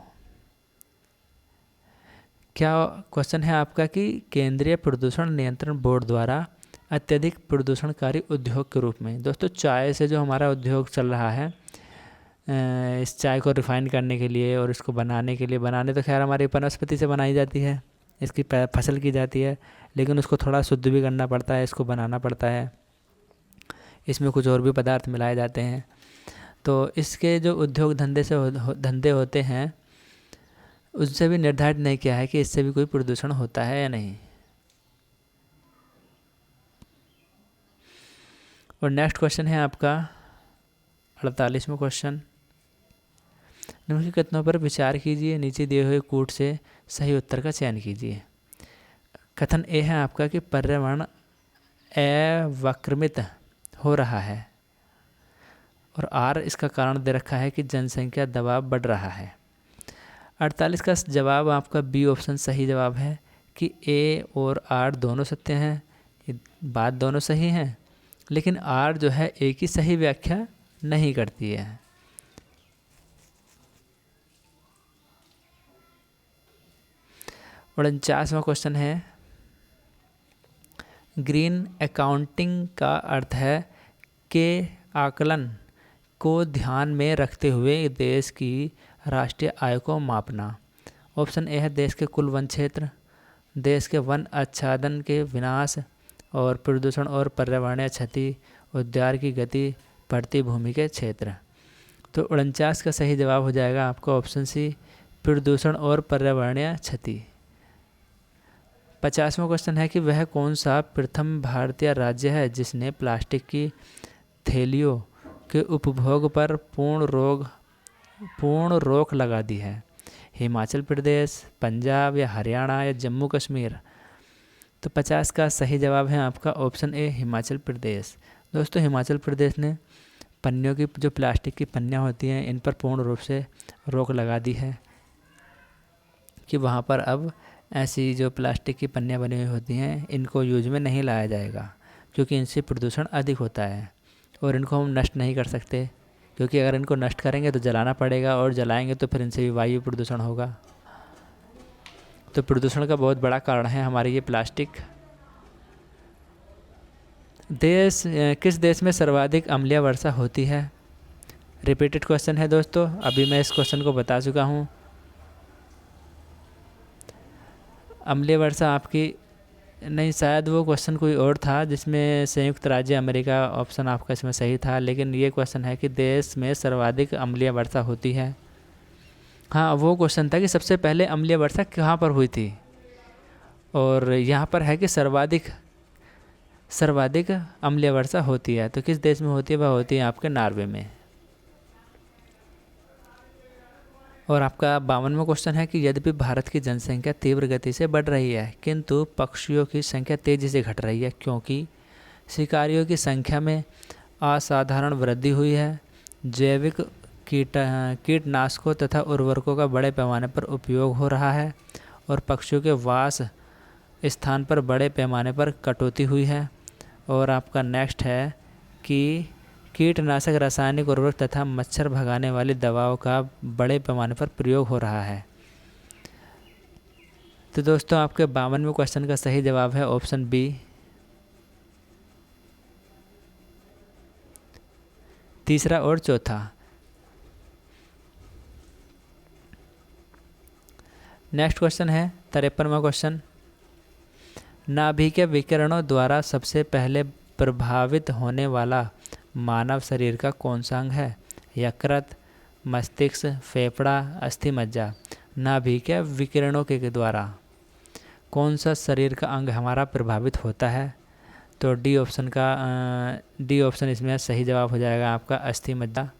क्या क्वेश्चन है आपका कि केंद्रीय प्रदूषण नियंत्रण बोर्ड द्वारा अत्यधिक प्रदूषणकारी उद्योग के रूप में। दोस्तों चाय से जो हमारा उद्योग चल रहा है, इस चाय को रिफ़ाइन करने के लिए और इसको बनाने के लिए, बनाने तो खैर हमारी वनस्पति से बनाई जाती है, इसकी फसल की जाती है, लेकिन उसको थोड़ा शुद्ध भी करना पड़ता है, इसको बनाना पड़ता है, इसमें कुछ और भी पदार्थ मिलाए जाते हैं। तो इसके जो उद्योग धंधे होते हैं उससे भी निर्धारित नहीं किया है कि इससे भी कोई प्रदूषण होता है या नहीं। और नेक्स्ट क्वेश्चन है आपका 48वां क्वेश्चन, निम्नलिखित कथनों पर विचार कीजिए, नीचे दिए हुए कूट से सही उत्तर का चयन कीजिए। कथन ए है आपका कि पर्यावरण अवक्रमित हो रहा है और आर इसका कारण दे रखा है कि जनसंख्या दबाव बढ़ रहा है। 48 का जवाब आपका बी ऑप्शन सही जवाब है कि ए और आर दोनों सत्य हैं, ये बात दोनों सही हैं, लेकिन आर जो है ए की सही व्याख्या नहीं करती है। और 49वां क्वेश्चन है, ग्रीन अकाउंटिंग का अर्थ है कि आकलन को ध्यान में रखते हुए देश की राष्ट्रीय आय को मापना। ऑप्शन ए है देश के कुल वन क्षेत्र, देश के वन आच्छादन के विनाश और प्रदूषण और पर्यावरणीय क्षति, उद्यान की गति, बढ़ती भूमि के क्षेत्र। तो 49 का सही जवाब हो जाएगा आपका ऑप्शन सी, प्रदूषण और पर्यावरणीय क्षति। 50वां क्वेश्चन है कि वह कौन सा प्रथम भारतीय राज्य है जिसने प्लास्टिक की थैलियों के उपभोग पर पूर्ण रोक लगा दी है। हिमाचल प्रदेश, पंजाब या हरियाणा या जम्मू कश्मीर। तो 50 का सही जवाब है आपका ऑप्शन ए, हिमाचल प्रदेश। दोस्तों हिमाचल प्रदेश ने पन्नियों की जो प्लास्टिक की पन्नियाँ होती हैं इन पर पूर्ण रूप से रोक लगा दी है कि वहाँ पर अब ऐसी जो प्लास्टिक की पन्नियाँ बनी हुई होती हैं इनको यूज में नहीं लाया जाएगा, क्योंकि इनसे प्रदूषण अधिक होता है और इनको हम नष्ट नहीं कर सकते, क्योंकि अगर इनको नष्ट करेंगे तो जलाना पड़ेगा और जलाएंगे तो फिर इनसे भी वायु प्रदूषण होगा। तो प्रदूषण का बहुत बड़ा कारण है हमारी ये प्लास्टिक। किस देश में सर्वाधिक अम्लीय वर्षा होती है? रिपीटेड क्वेश्चन है दोस्तों, अभी मैं इस क्वेश्चन को बता चुका हूँ। अम्लीय वर्षा आपकी नहीं, शायद वो क्वेश्चन कोई और था जिसमें संयुक्त राज्य अमेरिका ऑप्शन आपका इसमें सही था, लेकिन ये क्वेश्चन है कि देश में सर्वाधिक अम्लीय वर्षा होती है। हाँ, वो क्वेश्चन था कि सबसे पहले अम्लीय वर्षा कहाँ पर हुई थी, और यहाँ पर है कि सर्वाधिक अम्लीय वर्षा होती है। तो किस देश में होती है? वह होती है आपके नॉर्वे में। और आपका 52वां क्वेश्चन है कि यद्यपि भारत की जनसंख्या तीव्र गति से बढ़ रही है किंतु पक्षियों की संख्या तेज़ी से घट रही है, क्योंकि शिकारियों की संख्या में असाधारण वृद्धि हुई है, जैविक कीटनाशकों तथा उर्वरकों का बड़े पैमाने पर उपयोग हो रहा है, और पक्षियों के वास स्थान पर बड़े पैमाने पर कटौती हुई है। और आपका नेक्स्ट है कि कीटनाशक, रासायनिक उर्वरक तथा मच्छर भगाने वाली दवाओं का बड़े पैमाने पर प्रयोग हो रहा है। तो दोस्तों आपके 52वें क्वेश्चन का सही जवाब है ऑप्शन बी। तीसरा और चौथा। नेक्स्ट क्वेश्चन है 53वां क्वेश्चन। नाभिकीय विकिरणों द्वारा सबसे पहले प्रभावित होने वाला मानव शरीर का कौन सा अंग है? यकृत, मस्तिष्क, फेफड़ा, अस्थि मज्जा। नाभिकीय विकिरणों के द्वारा कौन सा शरीर का अंग हमारा प्रभावित होता है? तो डी ऑप्शन इसमें सही जवाब हो जाएगा आपका अस्थि मज्जा।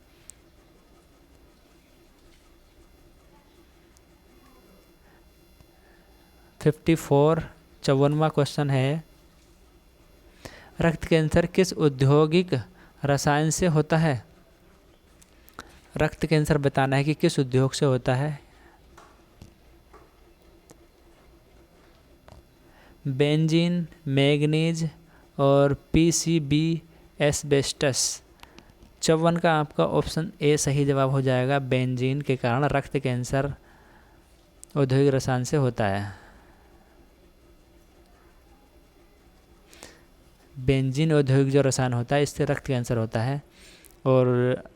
फिफ्टी 54वां क्वेश्चन है, रक्त कैंसर किस औद्योगिक रसायन से होता है? रक्त कैंसर बताना है कि किस उद्योग से होता है। बेंजीन, मैग्नीज और पीसीबी एस्बेस्टस। 54 का आपका ऑप्शन ए सही जवाब हो जाएगा। बेंजीन के कारण रक्त कैंसर औद्योगिक रसायन से होता है। बेंजीन औद्योगिक जो रसायन होता है इससे रक्त कैंसर होता है। और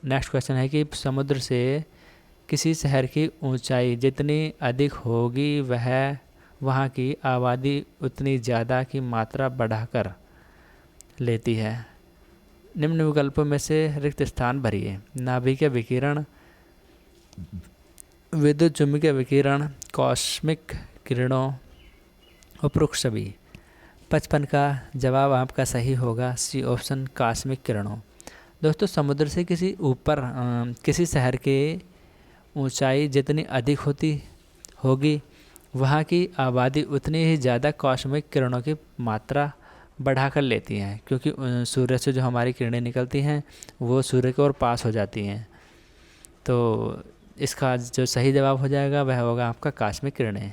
नेक्स्ट क्वेश्चन है कि समुद्र से किसी शहर की ऊंचाई जितनी अधिक होगी वहाँ की आबादी उतनी ज़्यादा की मात्रा बढ़ाकर लेती है। निम्न विकल्पों में से रिक्त स्थान भरिए। नाभिकीय विकिरण, विद्युत चुम्बकीय विकिरण, कॉस्मिक किरणों, उपरोक्त सभी। 55 का जवाब आपका सही होगा सी ऑप्शन, कॉस्मिक किरणों। दोस्तों समुद्र से किसी शहर के ऊंचाई जितनी अधिक होगी वहाँ की आबादी उतनी ही ज़्यादा कॉस्मिक किरणों की मात्रा बढ़ा कर लेती हैं, क्योंकि सूर्य से जो हमारी किरणें निकलती हैं वो सूर्य की ओर पास हो जाती हैं। तो इसका जो सही जवाब हो जाएगा वह होगा आपका कॉस्मिक किरणें।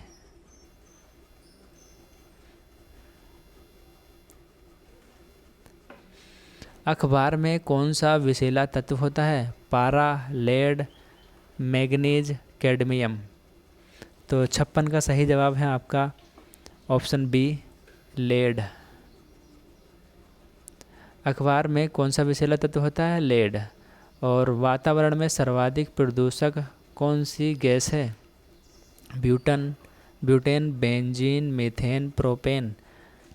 अखबार में कौन सा विषैला तत्व होता है? पारा, लेड, मैग्नीज, कैडमियम। तो 56 का सही जवाब है आपका ऑप्शन बी, लेड। अखबार में कौन सा विषैला तत्व होता है? लेड। और वातावरण में सर्वाधिक प्रदूषक कौन सी गैस है? Butane, benzene, methane, propane.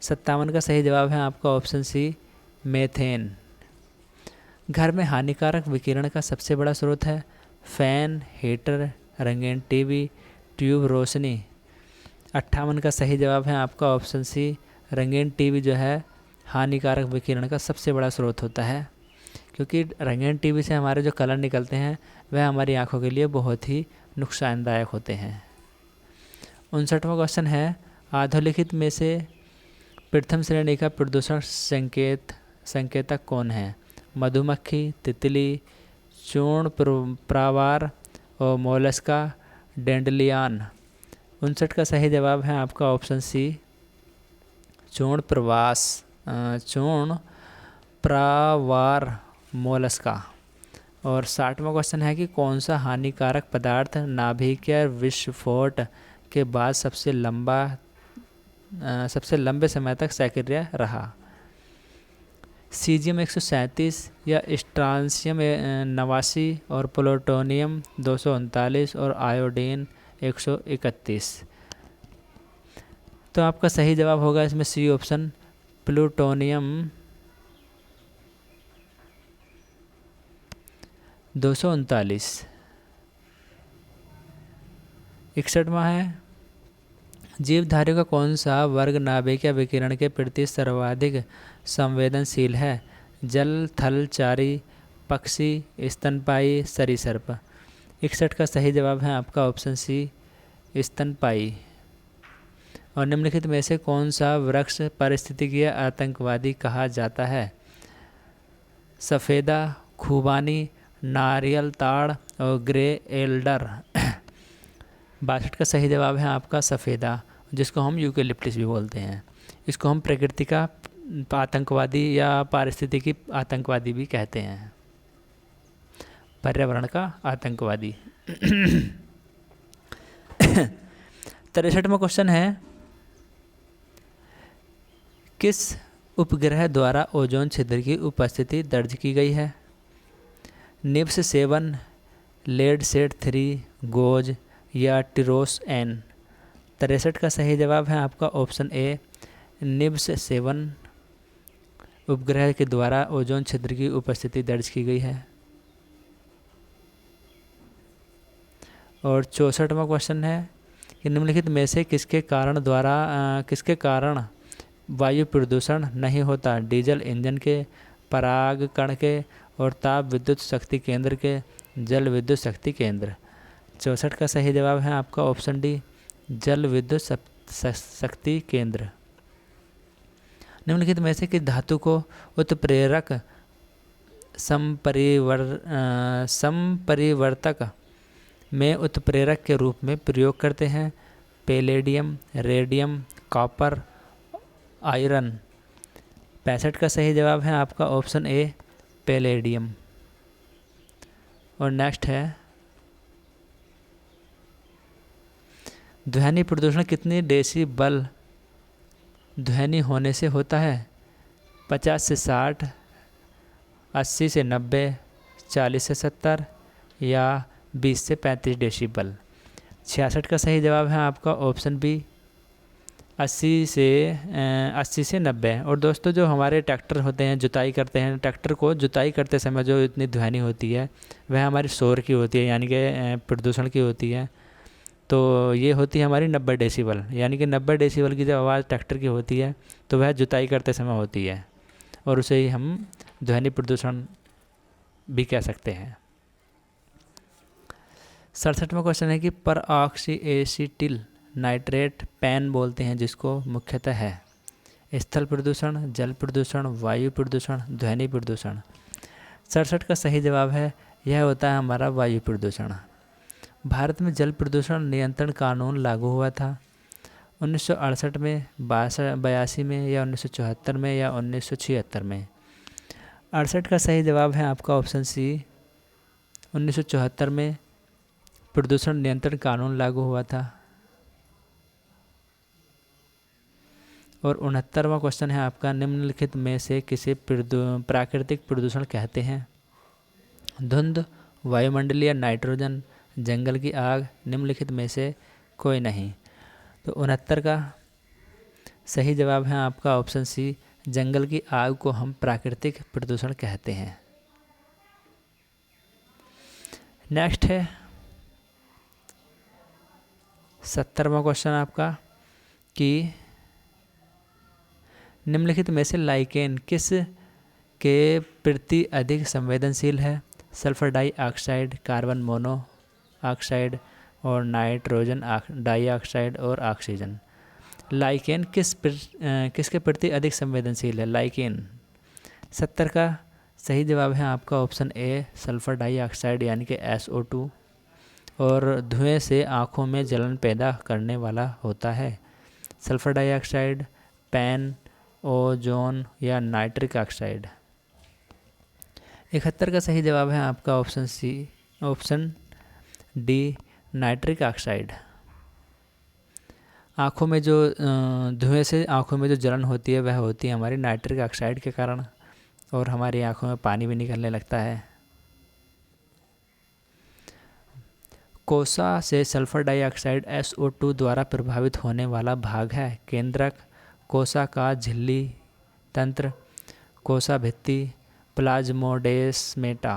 57 का सही जवाब है आपका ऑप्शन सी, मेथेन। घर में हानिकारक विकिरण का सबसे बड़ा स्रोत है? फैन, हीटर, रंगीन टीवी, ट्यूब रोशनी। 58 का सही जवाब है आपका ऑप्शन सी, रंगीन टीवी जो है हानिकारक विकिरण का सबसे बड़ा स्रोत होता है, क्योंकि रंगीन टीवी से हमारे जो कलर निकलते हैं वह हमारी आंखों के लिए बहुत ही नुकसानदायक होते हैं। 59वां क्वेश्चन है, अधोलिखित में से प्रथम श्रेणी का प्रदूषण संकेतक कौन है? मधुमक्खी, तितली, चूर्ण प्रावार और मोलस्का, डेंडलियान। 59 का सही जवाब है आपका ऑप्शन सी, चूर्ण प्रावार मोलस्का। और 60वां क्वेश्चन है कि कौन सा हानिकारक पदार्थ नाभिकीय विस्फोट के बाद सबसे लंबे समय तक सक्रिय रहा? सीजियम 137 या स्ट्रांसियम 89 और प्लूटोनियम 239 और आयोडीन 131। तो आपका सही जवाब होगा इसमें सी ऑप्शन, प्लूटोनियम 239। 61वां है, जीवधारियों का कौन सा वर्ग नाभिकीय विकिरण के प्रति सर्वाधिक संवेदनशील है? जल, थल, चारी, पक्षी, स्तनपायी, सरीसृप। 61 का सही जवाब है आपका ऑप्शन सी, स्तनपायी। और निम्नलिखित में से कौन सा वृक्ष पारिस्थितिकीय आतंकवादी कहा जाता है? सफ़ेदा, खुबानी, नारियल ताड़ और ग्रे एल्डर। 62 का सही जवाब है आपका सफ़ेदा, जिसको हम यूकेलिप्टिस भी बोलते हैं। इसको हम प्रकृति का आतंकवादी या पारिस्थितिकी आतंकवादी भी कहते हैं, पर्यावरण का आतंकवादी। 63वां क्वेश्चन है, किस उपग्रह द्वारा ओजोन छिद्र की उपस्थिति दर्ज की गई है? निब्स 7, लेडसेट 3, गोज या टिरोस एन। 63 का सही जवाब है आपका ऑप्शन ए, निब्स 7 उपग्रह के द्वारा ओजोन छिद्र की उपस्थिति दर्ज की गई है। और 64वां क्वेश्चन है कि निम्नलिखित में से किसके कारण वायु प्रदूषण नहीं होता? डीजल इंजन के, पराग कण के और ताप विद्युत शक्ति केंद्र के, जल विद्युत शक्ति केंद्र। 64 का सही जवाब है आपका ऑप्शन डी, जल विद्युत शक्ति केंद्र। निम्नलिखित में से किस धातु को उत्प्रेरक संपरिवर्तक में उत्प्रेरक के रूप में प्रयोग करते हैं? Palladium, radium, copper, iron. 65 का सही जवाब है आपका ऑप्शन ए, पैलेडियम। और नेक्स्ट है, ध्वनि प्रदूषण कितनी डेसिबल ध्वनि होने से होता है? 50 से 60, 80 से 90, 40 से 70 या 20 से 35 डेसिबल। 66 का सही जवाब है आपका ऑप्शन बी, 80 से 90। और दोस्तों, जो हमारे ट्रैक्टर होते हैं, जुताई करते हैं, ट्रैक्टर को जुताई करते समय जो इतनी ध्वनि होती है वह हमारी शोर की होती है, यानी कि प्रदूषण की होती है। तो ये होती है हमारी 90 डेसिबल, यानी कि 90 डेसिबल की जब आवाज़ ट्रैक्टर की होती है तो वह जुताई करते समय होती है, और उसे ही हम ध्वनि प्रदूषण भी कह सकते हैं। 67वां क्वेश्चन है कि पर ऑक्सी एसिटिल नाइट्रेट पैन बोलते हैं जिसको मुख्यतः है? स्थल प्रदूषण, जल प्रदूषण, वायु प्रदूषण, ध्वनि प्रदूषण। 67 का सही जवाब है, यह होता है हमारा वायु प्रदूषण। भारत में जल प्रदूषण नियंत्रण कानून लागू हुआ था 1968 में, 82 में या 1974 में या 1976 में? 68 का सही जवाब है आपका ऑप्शन सी, 1974 में प्रदूषण नियंत्रण कानून लागू हुआ था। और 69वां क्वेश्चन है आपका, निम्नलिखित में से किसे प्राकृतिक प्रदूषण कहते हैं? धुंध, वायुमंडलीय नाइट्रोजन, जंगल की आग निम्नलिखित में से कोई नहीं। तो 69 का सही जवाब है आपका ऑप्शन सी, जंगल की आग को हम प्राकृतिक प्रदूषण कहते हैं। नेक्स्ट है 70वां क्वेश्चन आपका कि निम्नलिखित में से लाइकेन किस के प्रति अधिक संवेदनशील है? सल्फर डाइऑक्साइड, कार्बन मोनोऑक्साइड और नाइट्रोजन डाइऑक्साइड और ऑक्सीजन। लाइकेन किसके प्रति अधिक संवेदनशील है? लाइकेन। 70 का सही जवाब है आपका ऑप्शन ए, सल्फर डाइऑक्साइड यानी कि SO2 और धुएं से आँखों में जलन पैदा करने वाला होता है। सल्फर डाइऑक्साइड, पैन, ओजोन या नाइट्रिक ऑक्साइड। 71 का सही जवाब है आपका ऑप्शन डी, नाइट्रिक ऑक्साइड। आँखों में जो धुएं से आँखों में जो जलन होती है वह होती है हमारी नाइट्रिक ऑक्साइड के कारण, और हमारी आँखों में पानी भी निकलने लगता है। कोसा से सल्फर डाइऑक्साइड SO2 द्वारा प्रभावित होने वाला भाग है? केंद्रक, कोसा का झिल्ली तंत्र, कोसा भित्ति, प्लाज्मोडेस्मेटा।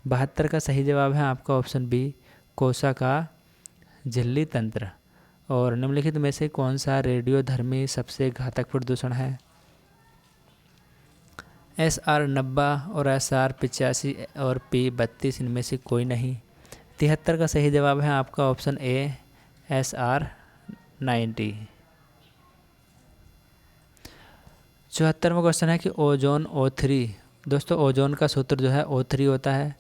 72 का सही जवाब है आपका ऑप्शन बी, कोसा का झिल्ली तंत्र। और निम्नलिखित में से कौन सा रेडियोधर्मी सबसे घातक प्रदूषण है? SR90 और SR85 और P32 इनमें से कोई नहीं। 73 का सही जवाब है आपका ऑप्शन ए, SR90। 74वां क्वेश्चन है कि ओजोन O3, दोस्तों ओजोन का सूत्र जो है O3 होता है,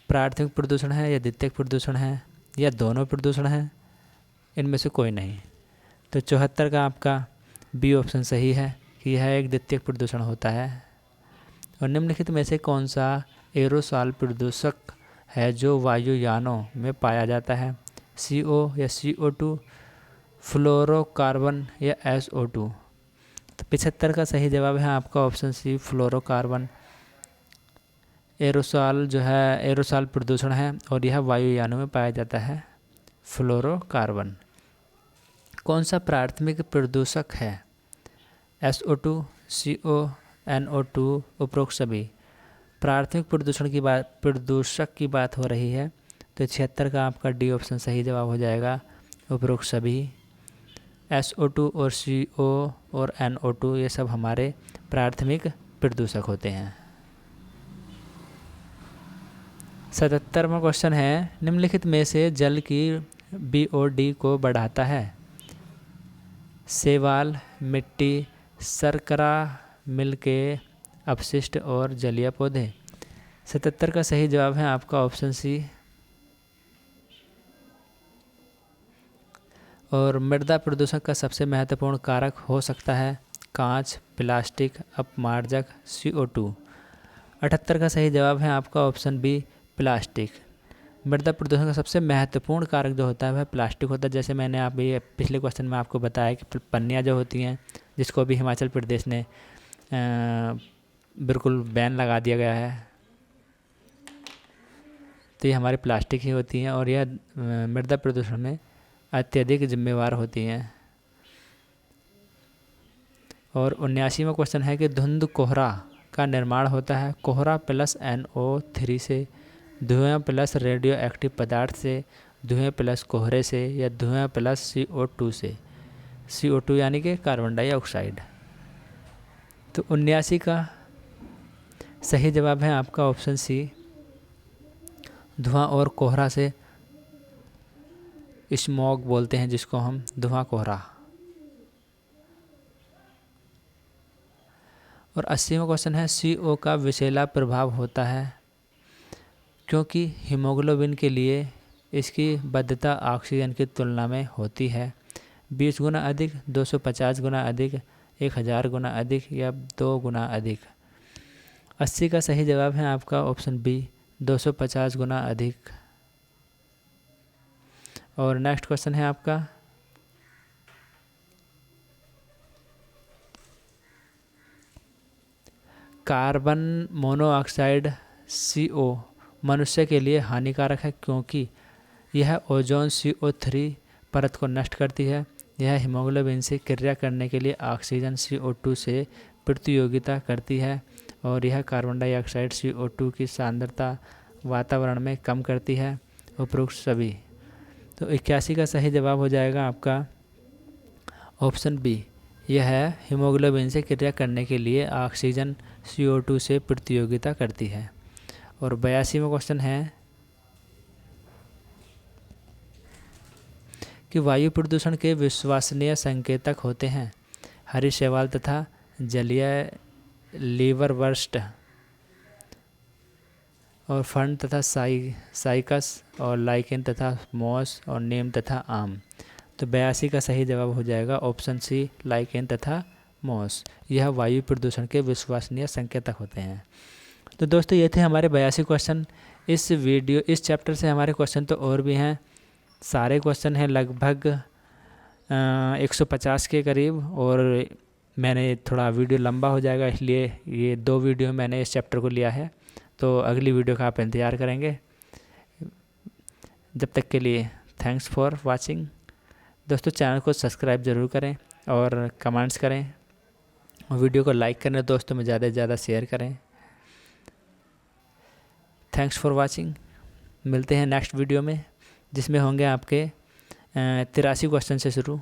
प्राथमिक प्रदूषण है या द्वितीयक प्रदूषण है या दोनों प्रदूषण है? इनमें से कोई नहीं। तो 74 का आपका बी ऑप्शन सही है कि यह एक द्वितीयक प्रदूषण होता है। और निम्नलिखित में से कौन सा एरोसॉल प्रदूषक है जो वायुयानों में पाया जाता है? CO या CO2, फ्लोरोकार्बन या SO2? तो 75 का सही जवाब है आपका ऑप्शन सी, फ्लोरोकार्बन। एरोसॉल जो है एरोसॉल प्रदूषण है और यह वायुयानों में पाया जाता है, फ्लोरोकार्बन। कौन सा प्राथमिक प्रदूषक है? SO2, CO, NO2, उपरोक्त सभी। प्राथमिक प्रदूषक की बात हो रही है, तो 76 का आपका डी ऑप्शन सही जवाब हो जाएगा, उपरोक्त सभी। SO2 और CO और NO2 ये सब हमारे प्राथमिक प्रदूषक होते हैं। 77वां क्वेश्चन है, निम्नलिखित में से जल की BOD को बढ़ाता है? शैवाल, मिट्टी, शर्करा, मिल के अपशिष्ट और जलीय पौधे। 77 का सही जवाब है आपका ऑप्शन सी। और मृदा प्रदूषण का सबसे महत्वपूर्ण कारक हो सकता है कांच, प्लास्टिक, अपमार्जक, CO2। 78 का सही जवाब है आपका ऑप्शन बी, प्लास्टिक। मृदा प्रदूषण का सबसे महत्वपूर्ण कारक जो होता है वह प्लास्टिक होता है। जैसे मैंने अभी पिछले क्वेश्चन में आपको बताया कि पन्नियाँ जो होती हैं, जिसको भी हिमाचल प्रदेश ने बिल्कुल बैन लगा दिया गया है, तो ये हमारी प्लास्टिक ही होती हैं और यह मृदा प्रदूषण में अत्यधिक जिम्मेवार होती हैं। और 79वां क्वेश्चन है कि धुंध कोहरा का निर्माण होता है कोहरा प्लस NO3 से, धुआं प्लस रेडियो एक्टिव पदार्थ से, धुएं प्लस कोहरे से या धुआं प्लस CO2 से। CO2 यानी कि कार्बन डाइऑक्साइड। तो 79 का सही जवाब है आपका ऑप्शन सी, धुआं और कोहरा से, स्मॉग बोलते हैं जिसको हम, धुआं कोहरा। और 80वां क्वेश्चन है, CO का विषैला प्रभाव होता है क्योंकि हीमोग्लोबिन के लिए इसकी बद्धता ऑक्सीजन की तुलना में होती है 20 गुना अधिक, 250 गुना अधिक, 1000 गुना अधिक या 2 गुना अधिक। 80 का सही जवाब है आपका ऑप्शन बी, 250 गुना अधिक। और नेक्स्ट क्वेश्चन है आपका कार्बन मोनोऑक्साइड CO मनुष्य के लिए हानिकारक है क्योंकि यह ओजोन CO3 परत को नष्ट करती है। यह हीमोग्लोबिन से क्रिया करने के लिए ऑक्सीजन CO2 से प्रतियोगिता करती है और यह कार्बन डाइऑक्साइड CO2 की सांद्रता वातावरण में कम करती है। उपरोक्त सभी। तो 81 का सही जवाब हो जाएगा आपका ऑप्शन बी। यह है हीमोग्लोबिन से क्रिया करने के लिए ऑक्सीजन CO2 से प्रतियोगिता करती है। और 82वां क्वेश्चन है कि वायु प्रदूषण के विश्वसनीय संकेतक होते हैं हरी शैवाल तथा जलीय लीवरवर्स्ट और फर्न तथा साइकस और लाइकेन तथा मॉस और नीम तथा आम। तो 82 का सही जवाब हो जाएगा ऑप्शन सी लाइकेन तथा मॉस। यह वायु प्रदूषण के विश्वसनीय संकेतक होते हैं। तो दोस्तों ये थे हमारे 82 क्वेश्चन। इस चैप्टर से हमारे क्वेश्चन तो और भी हैं, सारे क्वेश्चन हैं लगभग 150 के करीब, और मैंने थोड़ा वीडियो लंबा हो जाएगा इसलिए ये 2 वीडियो मैंने इस चैप्टर को लिया है। तो अगली वीडियो का आप इंतज़ार करेंगे। जब तक के लिए थैंक्स फॉर वाचिंग। दोस्तों चैनल को सब्सक्राइब ज़रूर करें और कमेंट्स करें और वीडियो को लाइक करें, दोस्तों में ज़्यादा से ज़्यादा शेयर करें। Thanks for watching. मिलते हैं नेक्स्ट वीडियो में जिसमें होंगे आपके 83 क्वेश्चन से शुरू।